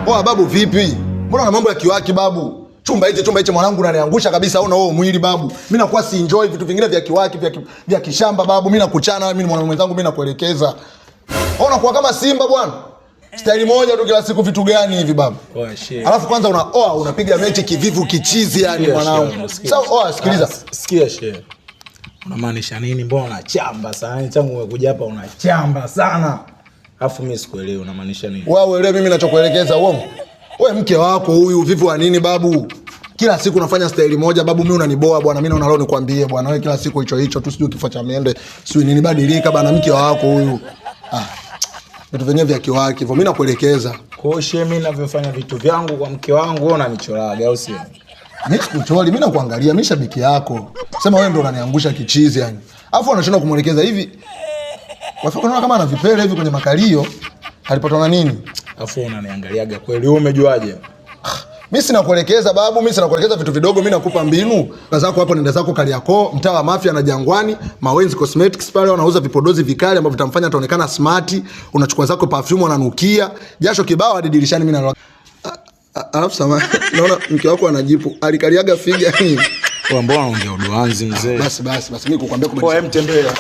Oa babu vipi? Mbona na mambo ya kiwaki babu? Chumba hichi mwanangu unaniangusha kabisa, una wewe mwili babu. Mimi nakuwa si enjoy vitu vingine vya kiwaki vya kishamba babu. Mimi nakuchana wewe, mimi ni mwanamume mwenzangu, mimi nakuelekeza. Ona kwa kama Simba bwana. Staili moja tu kila siku, vitu gani hivi babu? Oa shit. Alafu kwanza unapiga mechi kivivu kichizi yani mwanangu. Sawa, sikiliza. Sikia shit. Unamaanisha nini? Mbona unachamba sana? Tangu umekuja hapa unachamba sana. Alafu mimi sikuelewi unamaanisha nini. Wewe uelewe mimi ninachokuelekeza uongo. Wewe mke wako huyu vivu wa nini babu? Kila siku unafanya staili moja babu, mimi unaniboa bwana. Mimi naona leo nikwambie bwana, wewe kila siku hicho tu, sijui kifo cha miende, sijui nini, badilika bwana, mke wako huyu. Vitu vyenyewe vya kiwaki hivyo, mimi nakuelekeza. Kwa hiyo mimi ninavyofanya vitu vyangu kwa mke wangu wewe unanichoraga au sio? Mimi sikuchori, mimi nakuangalia, mimi shabiki yako. Sema wewe ndio unaniangusha kichizi yani. Alafu unashindwa kumuelekeza hivi. Wafika unaona kama ana vipele hivi kwenye makalio. Alipatwa na nini? Alafu unaniangaliaga kweli, wewe umejuaje? Mimi sina kuelekeza babu, mimi sina kuelekeza vitu vidogo, mimi nakupa mbinu. Kaza zako hapo, nenda zako Kariakoo, mtaa wa Mafia na Jangwani, Mawenzi Cosmetics pale wanauza vipodozi vikali ambavyo vitamfanya ataonekana smart. Unachukua zako perfume unanukia, jasho kibao hadi dirishani mimi na. Alafu sama, naona mke wako anajipu. Alikaliaga figa nini? Kwa mbona ungeodoanzi mzee? Basi mimi kukwambia kwa mtembea.